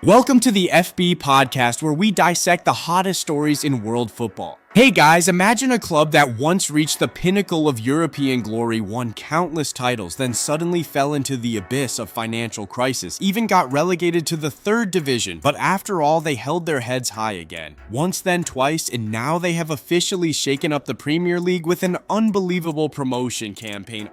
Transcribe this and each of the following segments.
Welcome to the FB podcast, where we dissect the hottest stories in world football. Hey guys, imagine a club that once reached the pinnacle of European glory, won countless titles, then suddenly fell into the abyss of financial crisis, even got relegated to the third division, but after all, they held their heads high again. Once then twice, and now they have officially shaken up the Premier League with an unbelievable promotion campaign.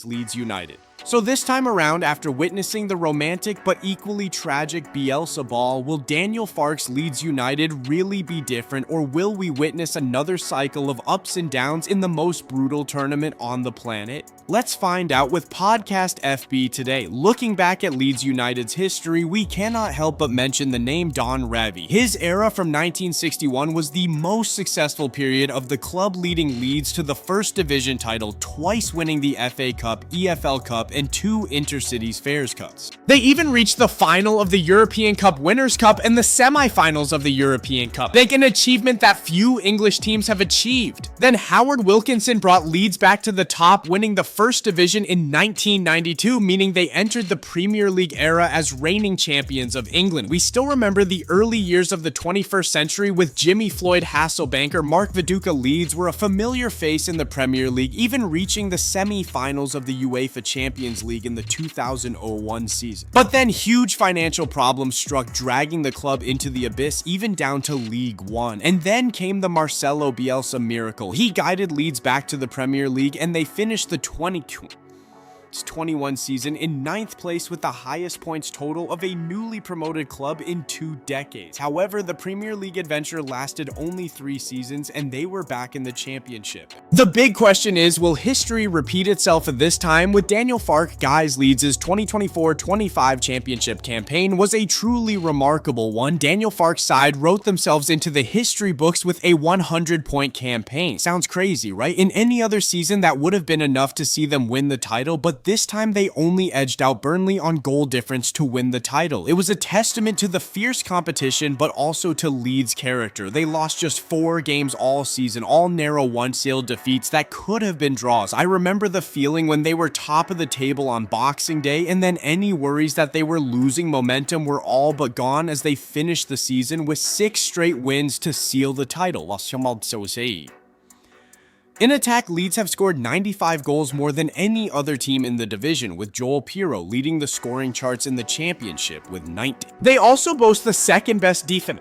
Leeds United. So this time around, after witnessing the romantic but equally tragic Bielsa ball, will Daniel Farke's Leeds United really be different, or will we witness another cycle of ups and downs in the most brutal tournament on the planet? Let's find out with Podcast FB today. Looking back at Leeds United's history, we cannot help but mention the name Don Revie. His era from 1961 was the most successful period of the club, leading Leeds to the first division title, twice winning the FA Cup, EFL Cup, and 2 Intercities Fairs Cups. They even reached the final of the European Cup Winners' Cup and the semi-finals of the European Cup, like an achievement that few English teams have achieved. Then Howard Wilkinson brought Leeds back to the top, winning the first division in 1992, meaning they entered the Premier League era as reigning champions of England. We still remember the early years of the 21st century with Jimmy Floyd Hasselbanker. Mark Viduka Leeds were a familiar face in the Premier League, even reaching the semi-finals of the UEFA Champions League in the 2001 season. But then huge financial problems struck, dragging the club into the abyss, even down to League One. And then came the Marcelo Bielsa miracle. He guided Leeds back to the Premier League, and they finished the 2021 season in 9th place with the highest points total of a newly promoted club in 2 decades. However, the Premier League adventure lasted only 3 seasons, and they were back in the championship. The big question is, will history repeat itself at this time? With Daniel Farke, guys, Leeds' 2024-25 championship campaign was a truly remarkable one. Daniel Farke's side wrote themselves into the history books with a 100-point campaign. Sounds crazy, right? In any other season, that would have been enough to see them win the title, but this time they only edged out Burnley on goal difference to win the title. It was a testament to the fierce competition, but also to Leeds' character. They lost just 4 games all season, all narrow one-sealed defeats that could have been draws. I remember the feeling when they were top of the table on Boxing Day, and then any worries that they were losing momentum were all but gone as they finished the season with 6 straight wins to seal the title. In attack, Leeds have scored 95 goals, more than any other team in the division, with Joel Pirro leading the scoring charts in the championship with 90. They also boast the second best defense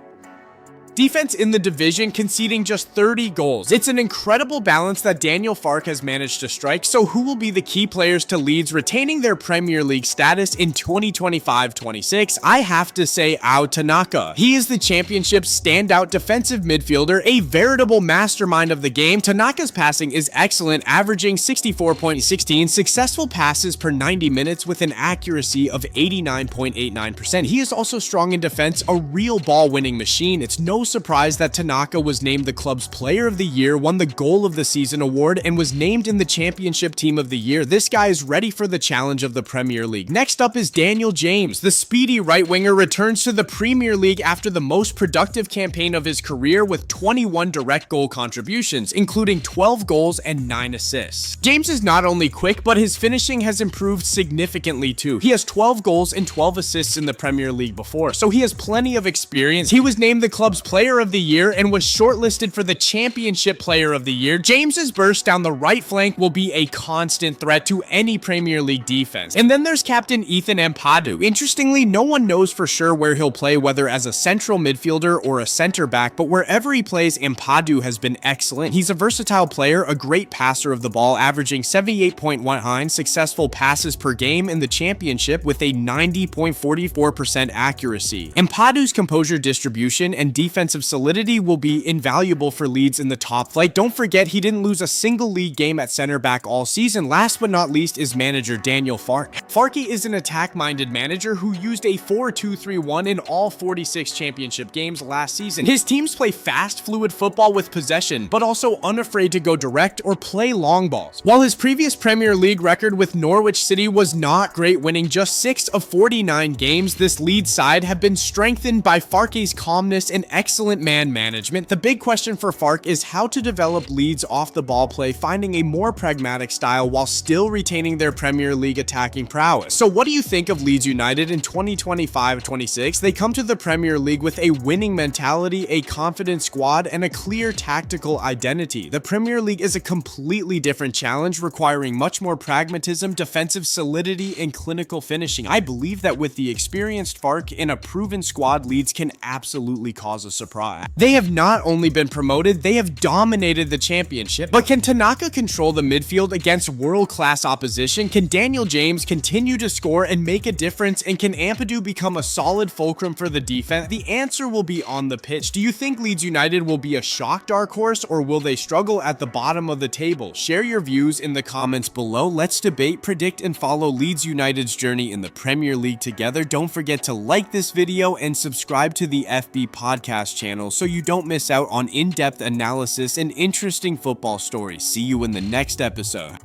in the division, conceding just 30 goals. It's an incredible balance that Daniel Farke has managed to strike. So who will be the key players to Leeds retaining their Premier League status in 2025-26? I have to say Ao Tanaka. He is the championship's standout defensive midfielder, a veritable mastermind of the game. Tanaka's passing is excellent, averaging 64.16 successful passes per 90 minutes with an accuracy of 89.89%. He is also strong in defense, a real ball-winning machine. It's no surprise that Tanaka was named the club's player of the year, won the goal of the season award, and was named in the championship team of the year. This guy is ready for the challenge of the Premier League. Next up is Daniel James. The speedy right winger returns to the Premier League after the most productive campaign of his career with 21 direct goal contributions, including 12 goals and 9 assists. James is not only quick, but his finishing has improved significantly too. He has 12 goals and 12 assists in the Premier League before, so he has plenty of experience. He was named the club's player of the year and was shortlisted for the Championship Player of the Year. James's burst down the right flank will be a constant threat to any Premier League defense. And then there's Captain Ethan Ampadu. Interestingly, no one knows for sure where he'll play, whether as a central midfielder or a center back, but wherever he plays, Ampadu has been excellent. He's a versatile player, a great passer of the ball, averaging 78.19 successful passes per game in the championship with a 90.44% accuracy. Ampadu's composure, distribution, and defensive solidity will be invaluable for Leeds in the top flight. Don't forget, he didn't lose a single league game at center back all season. Last but not least is manager Daniel Farke. Farke is an attack-minded manager who used a 4-2-3-1 in all 46 championship games last season. His teams play fast, fluid football with possession, but also unafraid to go direct or play long balls. While his previous Premier League record with Norwich City was not great, winning just 6 of 49 games, this Leeds side have been strengthened by Farke's calmness and excellence excellent man management. The big question for Farke is how to develop Leeds off the ball play, finding a more pragmatic style while still retaining their Premier League attacking prowess. So what do you think of Leeds United in 2025-26? They come to the Premier League with a winning mentality, a confident squad, and a clear tactical identity. The Premier League is a completely different challenge, requiring much more pragmatism, defensive solidity, and clinical finishing. I believe that with the experienced Farke in a proven squad, Leeds can absolutely cause a surprise. They have not only been promoted, they have dominated the championship, but can Tanaka control the midfield against world-class opposition? Can Daniel James continue to score and make a difference? And can Ampadu become a solid fulcrum for the defense? The answer will be on the pitch. Do you think Leeds United will be a shock dark horse, or will they struggle at the bottom of the table? Share your views in the comments below. Let's debate, predict, and follow Leeds United's journey in the Premier League together. Don't forget to like this video and subscribe to the FB podcast channel so you don't miss out on in-depth analysis and interesting football stories. See you in the next episode.